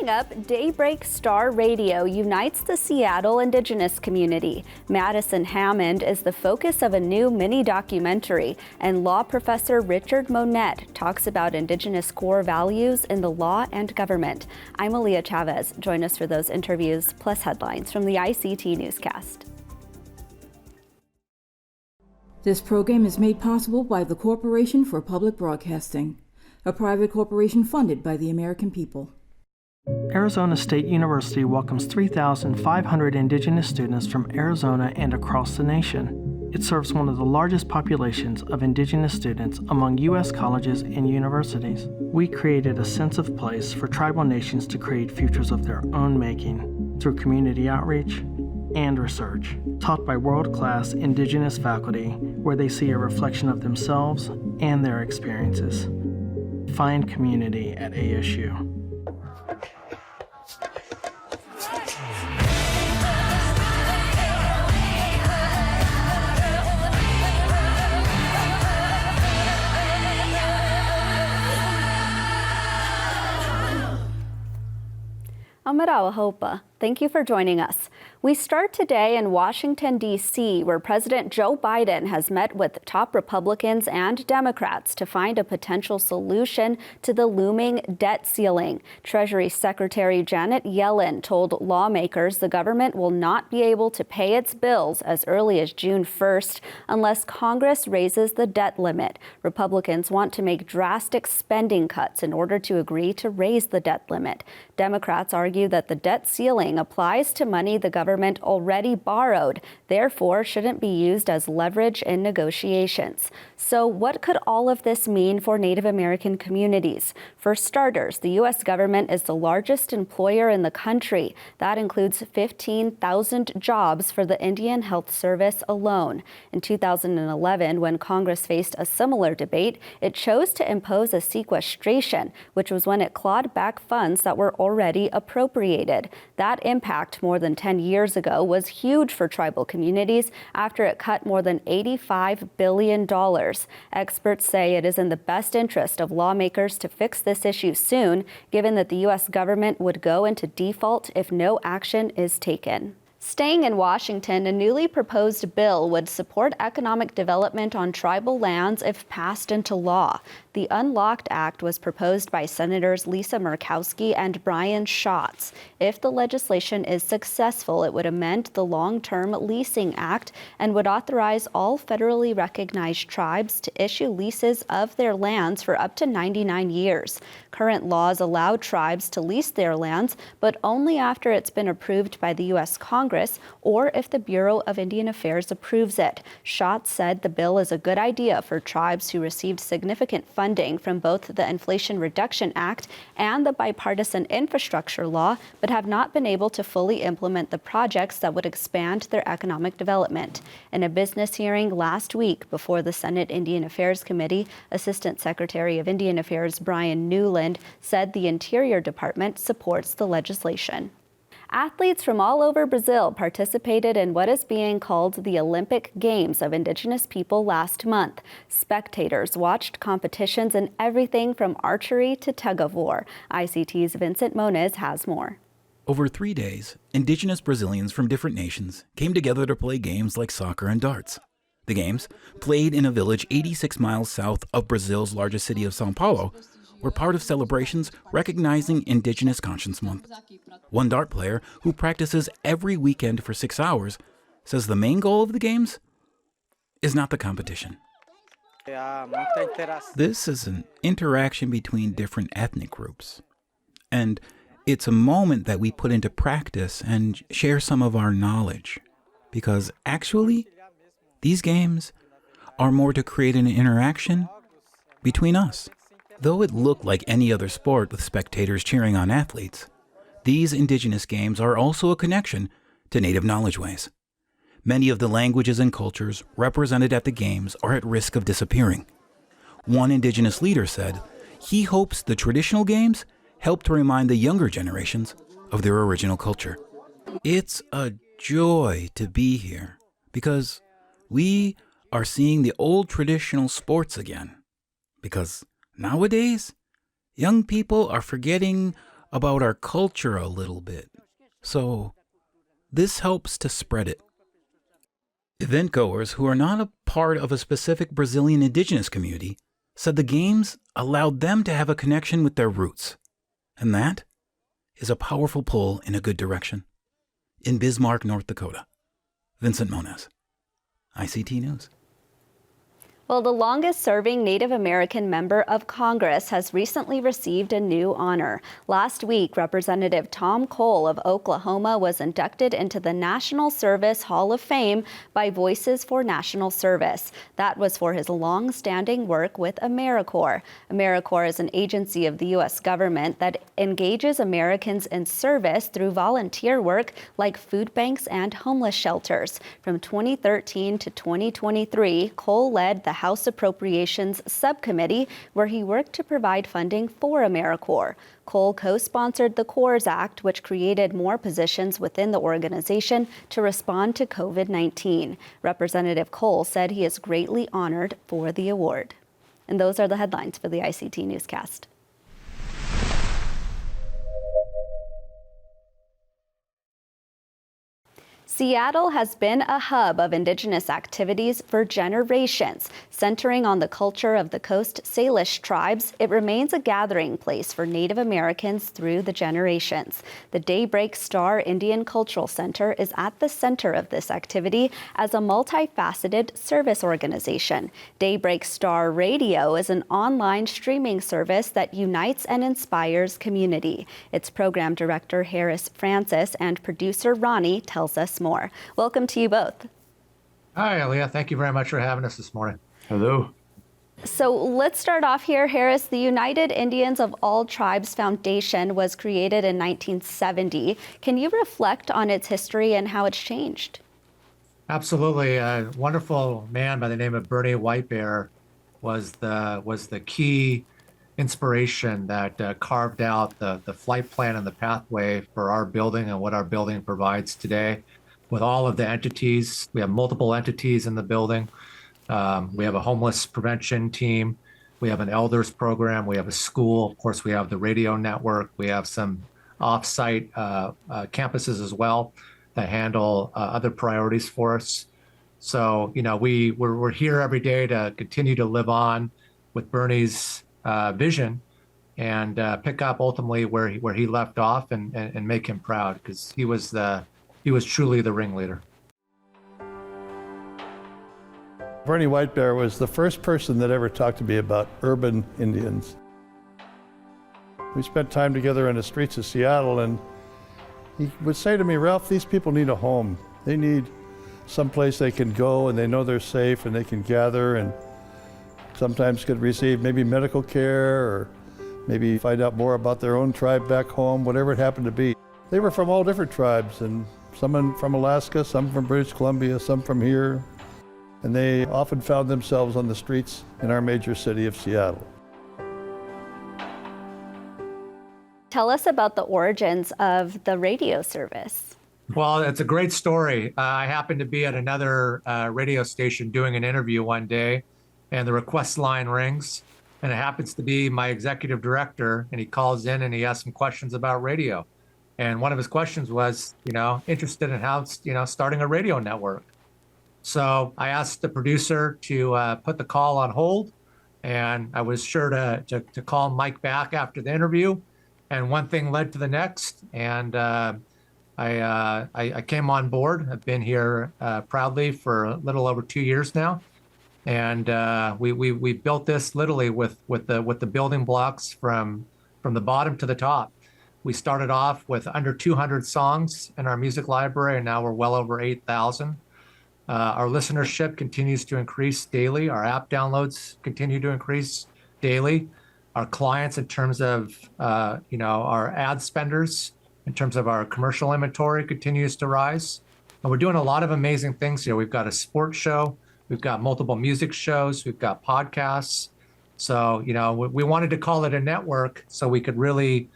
Coming up, Daybreak Star Radio unites the Seattle Indigenous community. Madison Hammond is the focus of a new mini-documentary, and law professor Richard Monette talks about Indigenous core values in the law and government. I'm Aaliyah Chavez. Join us for those interviews, plus headlines from the ICT Newscast. This program is made possible by the Corporation for Public Broadcasting, a private corporation funded by the American people. Arizona State University welcomes 3,500 Indigenous students from Arizona and across the nation. It serves one of the largest populations of Indigenous students among U.S. colleges and universities. We created a sense of place for tribal nations to create futures of their own making through community outreach and research, taught by world-class Indigenous faculty where they see a reflection of themselves and their experiences. Find community at ASU. Amarawa Hopa. Thank you for joining us. We start today in Washington, D.C., where President Joe Biden has met with top Republicans and Democrats to find a potential solution to the looming debt ceiling. Treasury Secretary Janet Yellen told lawmakers the government will not be able to pay its bills as early as June 1st unless Congress raises the debt limit. Republicans want to make drastic spending cuts in order to agree to raise the debt limit. Democrats argue that the debt ceiling applies to money the government already borrowed, therefore shouldn't be used as leverage in negotiations. So what could all of this mean for Native American communities? For starters, the U.S. government is the largest employer in the country. That includes 15,000 jobs for the Indian Health Service alone. In 2011, when Congress faced a similar debate, it chose to impose a sequestration, which was when it clawed back funds that were already appropriated. That impact more than 10 years ago was huge for tribal communities after it cut more than $85 billion. Experts say it is in the best interest of lawmakers to fix this issue soon, given that the U.S. government would go into default if no action is taken. Staying in Washington, a newly proposed bill would support economic development on tribal lands if passed into law. The Unlocked Act was proposed by Senators Lisa Murkowski and Brian Schatz. If the legislation is successful, it would amend the Long-Term Leasing Act and would authorize all federally recognized tribes to issue leases of their lands for up to 99 years. Current laws allow tribes to lease their lands, but only after it's been approved by the U.S. Congress or if the Bureau of Indian Affairs approves it. Schatz said the bill is a good idea for tribes who received significant funding from both the Inflation Reduction Act and the Bipartisan Infrastructure Law, but have not been able to fully implement the projects that would expand their economic development. In a business hearing last week before the Senate Indian Affairs Committee, Assistant Secretary of Indian Affairs Brian Newland said the Interior Department supports the legislation. Athletes from all over Brazil participated in what is being called the Olympic Games of Indigenous people last month. Spectators watched competitions in everything from archery to tug-of-war. ICT's Vincent Moniz has more. Over 3 days, Indigenous Brazilians from different nations came together to play games like soccer and darts. The games, played in a village 86 miles south of Brazil's largest city of São Paulo, were part of celebrations recognizing Indigenous Conscience Month. One dart player who practices every weekend for 6 hours says the main goal of the games is not the competition. This is an interaction between different ethnic groups, and it's a moment that we put into practice and share some of our knowledge, because actually, these games are more to create an interaction between us. Though it looked like any other sport with spectators cheering on athletes, these Indigenous games are also a connection to Native knowledge ways. Many of the languages and cultures represented at the games are at risk of disappearing. One Indigenous leader said he hopes the traditional games help to remind the younger generations of their original culture. It's a joy to be here because we are seeing the old traditional sports again. Because nowadays, young people are forgetting about our culture a little bit. So this helps to spread it. Event goers who are not a part of a specific Brazilian indigenous community said the games allowed them to have a connection with their roots. And that is a powerful pull in a good direction. In Bismarck, North Dakota, Vincent Moniz, ICT News. Well, the longest-serving Native American member of Congress has recently received a new honor. Last week, Representative Tom Cole of Oklahoma was inducted into the National Service Hall of Fame by Voices for National Service. That was for his long-standing work with AmeriCorps. AmeriCorps is an agency of the U.S. government that engages Americans in service through volunteer work like food banks and homeless shelters. From 2013 to 2023, Cole led the House Appropriations Subcommittee, where he worked to provide funding for AmeriCorps. Cole co-sponsored the CORES Act, which created more positions within the organization to respond to COVID-19. Representative Cole said he is greatly honored for the award. And those are the headlines for the ICT Newscast. Seattle has been a hub of Indigenous activities for generations. Centering on the culture of the Coast Salish tribes, it remains a gathering place for Native Americans through the generations. The Daybreak Star Indian Cultural Center is at the center of this activity as a multifaceted service organization. Daybreak Star Radio is an online streaming service that unites and inspires community. Its program director, Harris Francis, and producer, Ronnie, tells us more. Welcome to you both. Hi, Aaliyah. Thank you very much for having us this morning. Hello. So let's start off here, Harris. The United Indians of All Tribes Foundation was created in 1970. Can you reflect on its history and how it's changed? Absolutely. A wonderful man by the name of Bernie Whitebear was the key inspiration that carved out the flight plan and the pathway for our building and what our building provides today. With all of the entities, we have multiple entities in the building. We have a homeless prevention team. We have an elders program. We have a school. Of course, we have the radio network. We have some off-site campuses as well that handle other priorities for us. So, we're here every day to continue to live on with Bernie's vision and pick up ultimately where he left off and make him proud, because he was truly the ringleader. Bernie Whitebear was the first person that ever talked to me about urban Indians. We spent time together on the streets of Seattle, and he would say to me, Ralph, these people need a home. They need someplace they can go and they know they're safe and they can gather and sometimes could receive maybe medical care or maybe find out more about their own tribe back home, whatever it happened to be. They were from all different tribes, and some from Alaska, some from British Columbia, some from here. And they often found themselves on the streets in our major city of Seattle. Tell us about the origins of the radio service. Well, it's a great story. I happened to be at another radio station doing an interview one day, and the request line rings, and it happens to be my executive director, and he calls in and he asks some questions about radio. And one of his questions was, interested in how, starting a radio network. So I asked the producer to put the call on hold, and I was sure to call Mike back after the interview. And one thing led to the next, and I came on board. I've been here proudly for a little over 2 years now, and we built this literally with the building blocks from the bottom to the top. We started off with under 200 songs in our music library, and now we're well over 8,000. Our listenership continues to increase daily. Our app downloads continue to increase daily. Our clients, in terms of our ad spenders, in terms of our commercial inventory, continues to rise. And we're doing a lot of amazing things here. We've got a sports show. We've got multiple music shows. We've got podcasts. So, we wanted to call it a network so we could really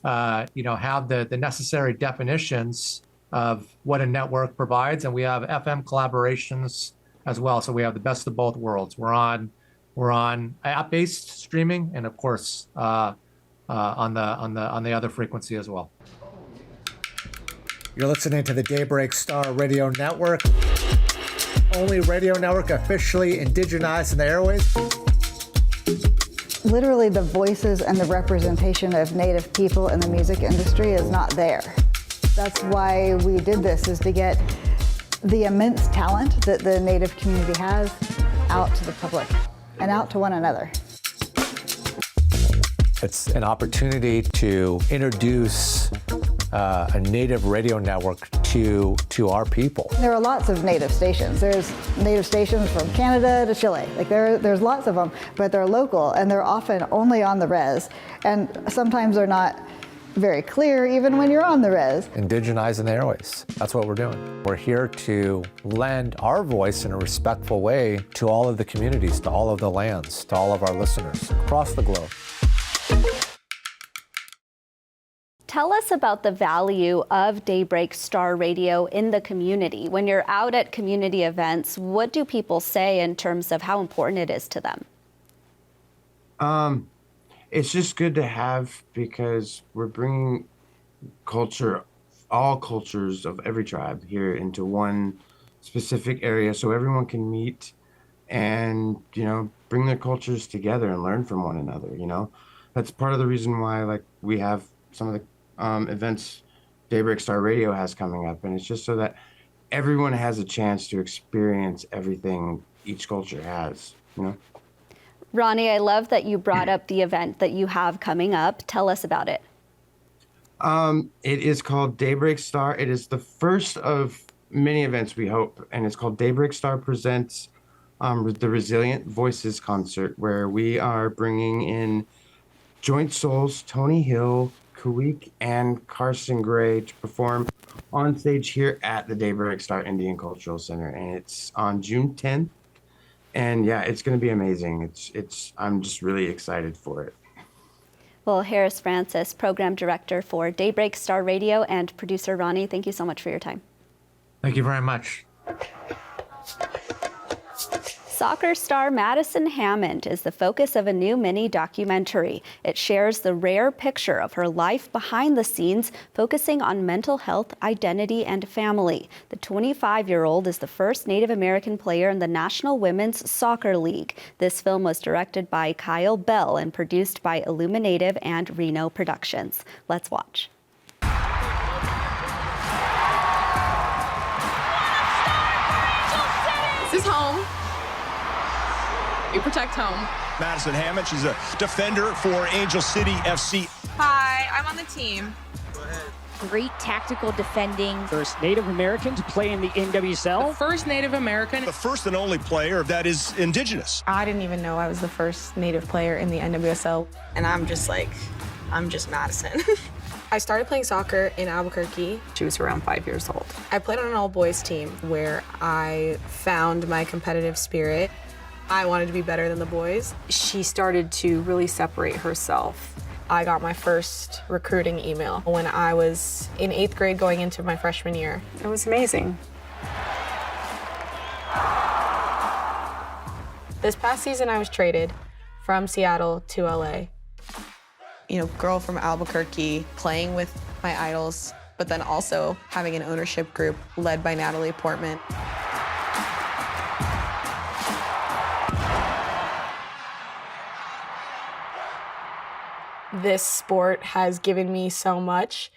have the necessary definitions of what a network provides. And we have FM collaborations as well. So we have the best of both worlds. We're on app-based streaming, and of course, on the other frequency as well. You're listening to the Daybreak Star Radio Network, only radio network officially indigenized in the airways. Literally, the voices and the representation of Native people in the music industry is not there. That's why we did this, is to get the immense talent that the Native community has out to the public and out to one another. It's an opportunity to introduce a Native radio network to our people. There are lots of Native stations. There's Native stations from Canada to Chile. Like there's lots of them, but they're local and they're often only on the res. And sometimes they're not very clear even when you're on the res. Indigenizing the airways. That's what we're doing. We're here to lend our voice in a respectful way to all of the communities, to all of the lands, to all of our listeners across the globe. Tell us about the value of Daybreak Star Radio in the community. When you're out at community events, what do people say in terms of how important it is to them? It's just good to have, because we're bringing culture, all cultures of every tribe here into one specific area so everyone can meet and, bring their cultures together and learn from one another, That's part of the reason why, we have some of the events Daybreak Star Radio has coming up, and it's just so that everyone has a chance to experience everything each culture has, Ronnie, I love that you brought up the event that you have coming up. Tell us about it. It is called Daybreak Star. It is the first of many events, we hope, and it's called Daybreak Star Presents the Resilient Voices Concert, where we are bringing in Joint Souls, Tony Hill, Kawik, and Carson Gray to perform on stage here at the Daybreak Star Indian Cultural Center, and it's on June 10th. And yeah, it's going to be amazing. I'm just really excited for it. Well, Harris Francis, Program Director for Daybreak Star Radio, and producer Ronnie, thank you so much for your time. Thank you very much. Soccer star Madison Hammond is the focus of a new mini documentary. It shares the rare picture of her life behind the scenes, focusing on mental health, identity, and family. The 25-year-old is the first Native American player in the National Women's Soccer League. This film was directed by Kyle Bell and produced by IllumiNative and Reno Productions. Let's watch. This is home. We protect home. Madison Hammond, she's a defender for Angel City FC. Hi, I'm on the team. Great tactical defending. First Native American to play in the NWSL. The first Native American. The first and only player that is Indigenous. I didn't even know I was the first Native player in the NWSL. And I'm just Madison. I started playing soccer in Albuquerque. She was around 5 years old. I played on an all-boys team where I found my competitive spirit. I wanted to be better than the boys. She started to really separate herself. I got my first recruiting email when I was in 8th grade going into my freshman year. It was amazing. This past season I was traded from Seattle to LA. Girl from Albuquerque, playing with my idols, but then also having an ownership group led by Natalie Portman. This sport has given me so much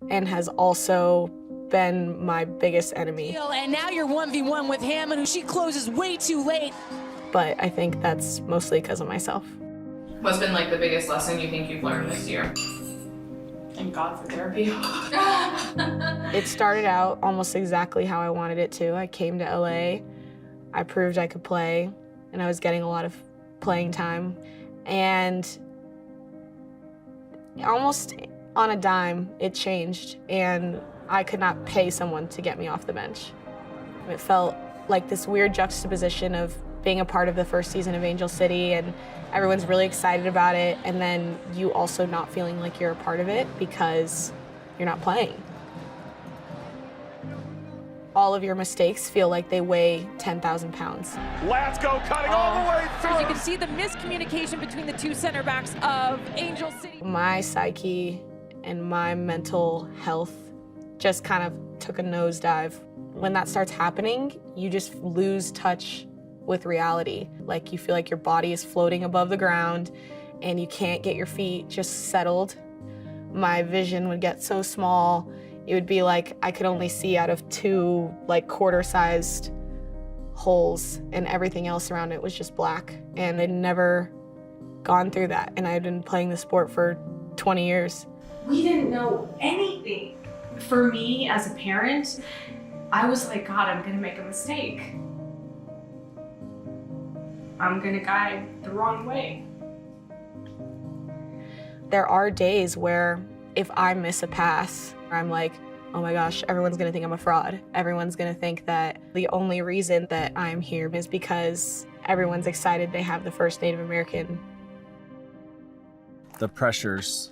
and has also been my biggest enemy. And now you're 1v1 with Hammond, who she closes way too late. But I think that's mostly because of myself. What's been the biggest lesson you think you've learned this year? Thank God for therapy. It started out almost exactly how I wanted it to. I came to LA, I proved I could play, and I was getting a lot of playing time. And almost on a dime, it changed, and I could not pay someone to get me off the bench. It felt like this weird juxtaposition of being a part of the first season of Angel City, and everyone's really excited about it, and then you also not feeling like you're a part of it because you're not playing. all of your mistakes feel like they weigh 10,000 pounds. Let's go, cutting all the way through. First, you can see the miscommunication between the two center backs of Angel City. My psyche and my mental health just kind of took a nosedive. When that starts happening, you just lose touch with reality. Like, you feel like your body is floating above the ground and you can't get your feet just settled. My vision would get so small. It would be like I could only see out of 2 like quarter-sized holes, and everything else around it was just black. And I'd never gone through that, and I'd been playing the sport for 20 years. We didn't know anything. For me as a parent, I was like, God, I'm gonna make a mistake. I'm gonna guide the wrong way. There are days where if I miss a pass, I'm like, oh my gosh, everyone's gonna think I'm a fraud. Everyone's gonna think that the only reason that I'm here is because everyone's excited they have the first Native American. The pressures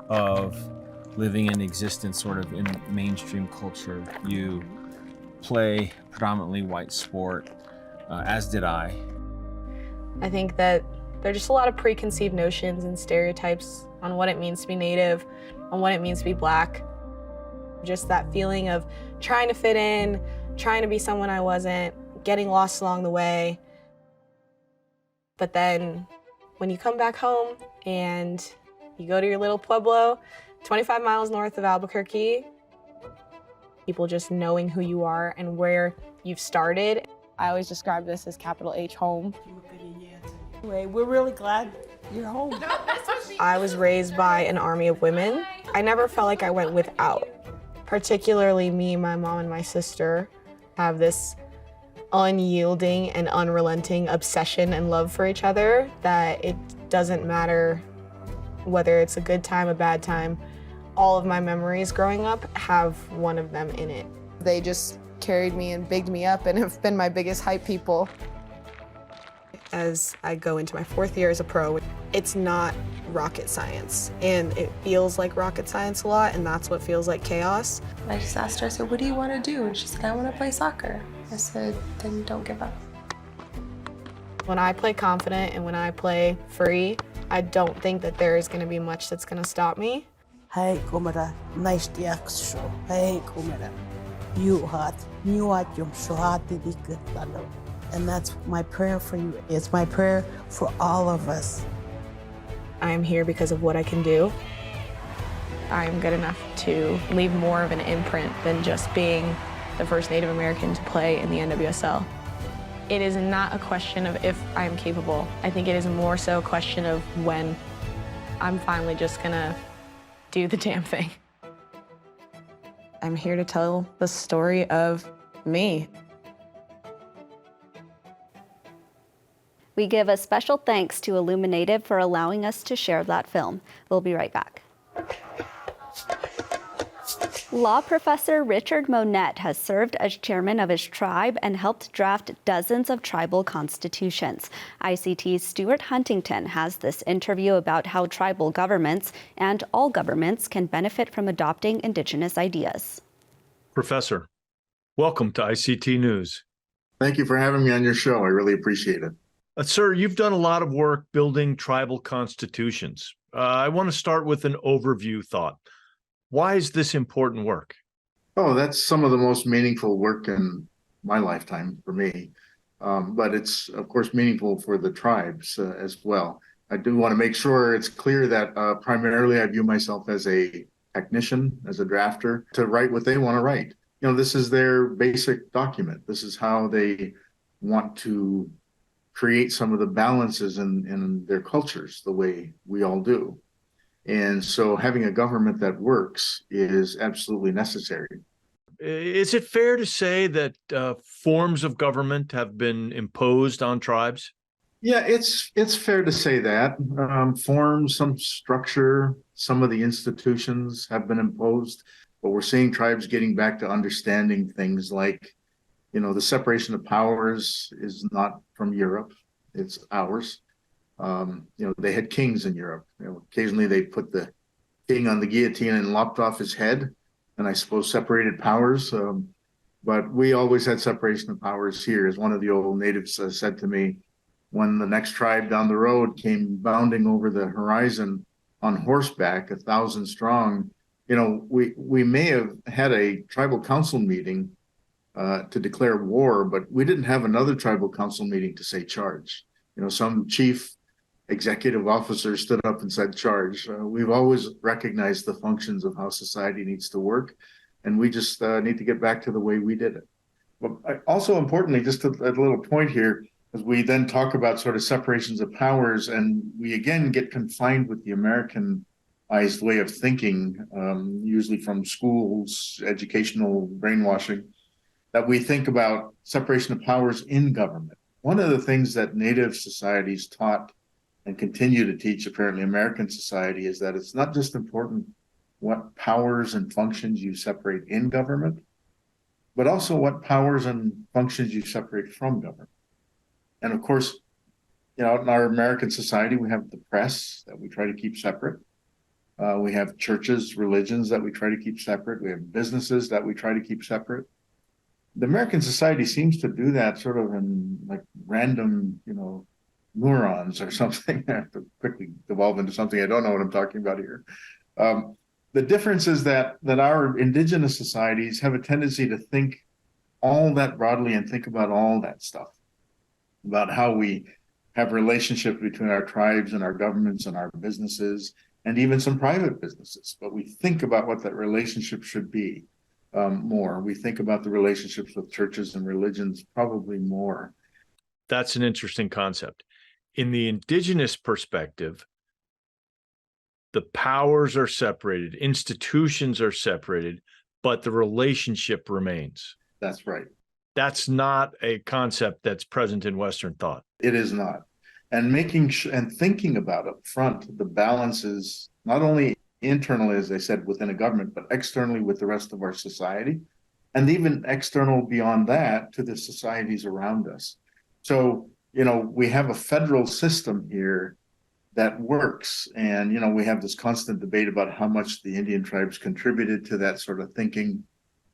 of living in existence sort of in mainstream culture. You play predominantly white sport, as did I. I think that there are just a lot of preconceived notions and stereotypes on what it means to be Native, on what it means to be Black. Just that feeling of trying to fit in, trying to be someone I wasn't, getting lost along the way. But then when you come back home and you go to your little pueblo, 25 miles north of Albuquerque, people just knowing who you are and where you've started. I always describe this as capital H home. We're really glad you're home. I was raised by an army of women. I never felt like I went without. Particularly me, my mom, and my sister have this unyielding and unrelenting obsession and love for each other that it doesn't matter whether it's a good time, a bad time. All of my memories growing up have one of them in it. They just carried me and bigged me up and have been my biggest hype people. As I go into my 4th year as a pro, it's not rocket science, and it feels like rocket science a lot, and that's what feels like chaos. I just asked her, I said, what do you want to do? And she said, I want to play soccer. I said, then don't give up. When I play confident and when I play free, I don't think that there is going to be much that's going to stop me. Hey, kumara, nice diaksho. Hey, kumara, you hot yung shohati dikatalo. And that's my prayer for you. It's my prayer for all of us. I am here because of what I can do. I am good enough to leave more of an imprint than just being the first Native American to play in the NWSL. It is not a question of if I am capable. I think it is more so a question of when. I'm finally just gonna do the damn thing. I'm here to tell the story of me. We give a special thanks to IllumiNative for allowing us to share that film. We'll be right back. Law professor Richard Monette has served as chairman of his tribe and helped draft dozens of tribal constitutions. ICT's Stuart Huntington has this interview about how tribal governments and all governments can benefit from adopting Indigenous ideas. Professor, welcome to ICT News. Thank you for having me on your show. I really appreciate it. Sir, you've done a lot of work building tribal constitutions. I want to start with an overview thought. Why is this important work? Oh, that's some of the most meaningful work in my lifetime for me. But it's, of course, meaningful for the tribes as well. I do want to make sure it's clear that primarily I view myself as a technician, as a drafter, to write what they want to write. You know, this is their basic document. This is how they want to create some of the balances in their cultures the way we all do. And so having a government that works is absolutely necessary. Is it fair to say that forms of government have been imposed on tribes? Yeah, it's fair to say that. Forms, some structure, some of the institutions have been imposed, but we're seeing tribes getting back to understanding things like, you know, the separation of powers is not from Europe, it's ours. You know, they had kings in Europe. You know, occasionally they put the king on the guillotine and lopped off his head, and I suppose separated powers. But we always had separation of powers here. As one of the old natives said to me, when the next tribe down the road came bounding over the horizon on horseback, 1,000 strong, we may have had a tribal council meeting to declare war, but we didn't have another tribal council meeting to say charge. Some chief executive officer stood up and said charge. We've always recognized the functions of how society needs to work, and we just need to get back to the way we did it. But also importantly, just a little point here, as we then talk about sort of separations of powers, and we again get confined with the Americanized way of thinking, usually from schools, educational brainwashing, that we think about separation of powers in government. One of the things that Native societies taught and continue to teach, apparently, American society, is that it's not just important what powers and functions you separate in government, but also what powers and functions you separate from government. And of course, in our American society, we have the press that we try to keep separate. We have churches, religions that we try to keep separate. We have businesses that we try to keep separate. The American society seems to do that sort of in like random, neurons or something. I have to quickly devolve into something I don't know what I'm talking about here. The difference is that our indigenous societies have a tendency to think all that broadly and think about all that stuff, about how we have relationships between our tribes and our governments and our businesses and even some private businesses. But we think about what that relationship should be more. We think about the relationships with churches and religions probably more. That's an interesting concept. In the indigenous perspective, the powers are separated, institutions are separated, but the relationship remains. That's right. That's not a concept that's present in Western thought. It is not. And and thinking about up front, the balances, not only internally, as I said, within a government, but externally with the rest of our society, and even external beyond that to the societies around us. So, we have a federal system here that works. And, we have this constant debate about how much the Indian tribes contributed to that sort of thinking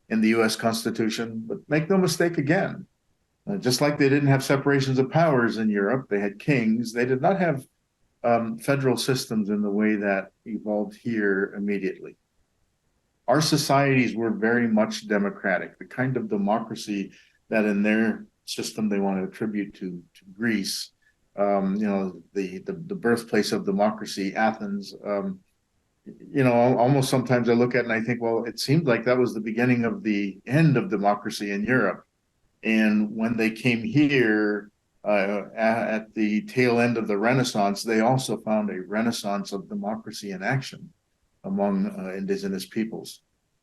in the U.S. Constitution. But make no mistake again, just like they didn't have separations of powers in Europe, they had kings. They did not have federal systems in the way that evolved here immediately. Our societies were very much democratic, the kind of democracy that in their system they want to attribute to Greece. The birthplace of democracy, Athens. Almost sometimes I look at it and I think, well, it seemed like that was the beginning of the end of democracy in Europe. And when they came here at the tail end of the Renaissance, they also found a renaissance of democracy in action among indigenous peoples.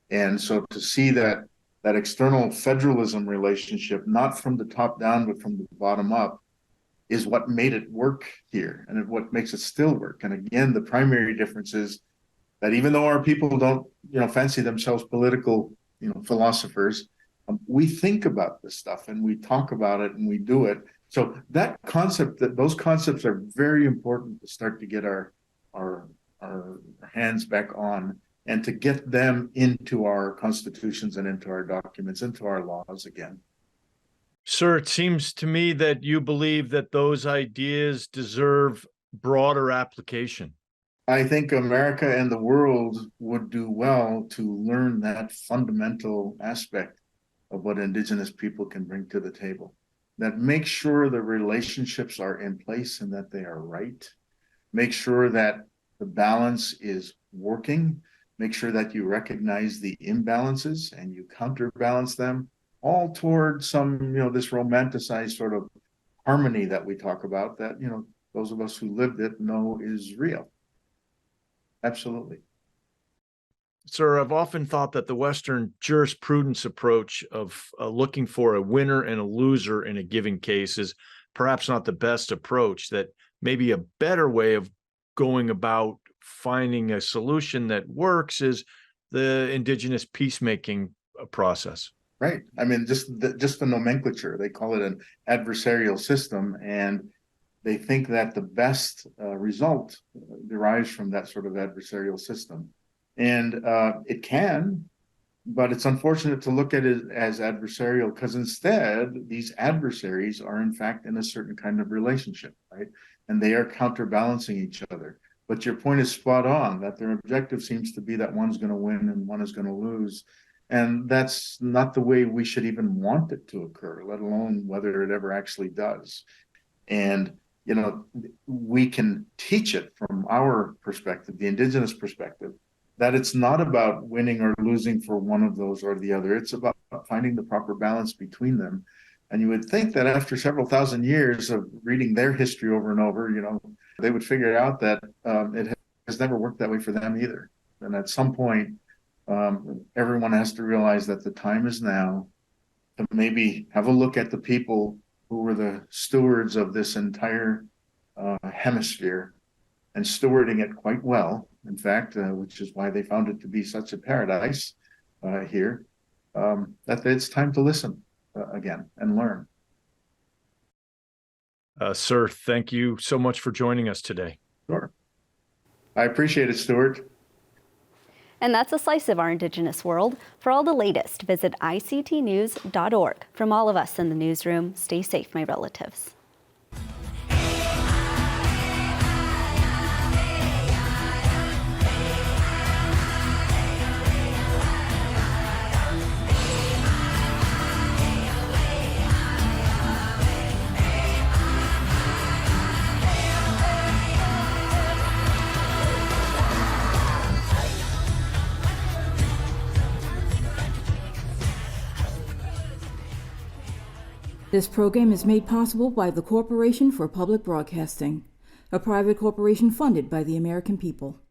And so to see that external federalism relationship, not from the top down, but from the bottom up, is what made it work here and what makes it still work. And again, the primary difference is that even though our people don't, fancy themselves political, philosophers, we think about this stuff and we talk about it and we do it. So those concepts are very important to start to get our hands back on and to get them into our constitutions and into our documents, into our laws again. Sir, it seems to me that you believe that those ideas deserve broader application. I think America and the world would do well to learn that fundamental aspect of what indigenous people can bring to the table. That make sure the relationships are in place and that they are right. Make sure that the balance is working. Make sure that you recognize the imbalances and you counterbalance them, all toward some, this romanticized sort of harmony that we talk about that, those of us who lived it know is real. Absolutely. Sir, I've often thought that the Western jurisprudence approach of looking for a winner and a loser in a given case is perhaps not the best approach, that maybe a better way of going about finding a solution that works is the indigenous peacemaking process. Right. I mean, just the nomenclature, they call it an adversarial system, and they think that the best result derives from that sort of adversarial system. And it can, but it's unfortunate to look at it as adversarial, because instead these adversaries are in fact in a certain kind of relationship, right? And they are counterbalancing each other. But your point is spot on, that their objective seems to be that one's going to win and one is going to lose. And that's not the way we should even want it to occur, let alone whether it ever actually does. And, you know, we can teach it from our perspective, the Indigenous perspective, that it's not about winning or losing for one of those or the other. It's about finding the proper balance between them. And you would think that after several thousand years of reading their history over and over, you know, they would figure out that it has never worked that way for them either. And at some point, everyone has to realize that the time is now to maybe have a look at the people who were the stewards of this entire hemisphere and stewarding it quite well, in fact, which is why they found it to be such a paradise here, that it's time to listen again and learn. Sir, thank you so much for joining us today. Sure. I appreciate it, Stuart. And that's a slice of our Indigenous world. For all the latest, visit ictnews.org. From all of us in the newsroom, stay safe, my relatives. This program is made possible by the Corporation for Public Broadcasting, a private corporation funded by the American people.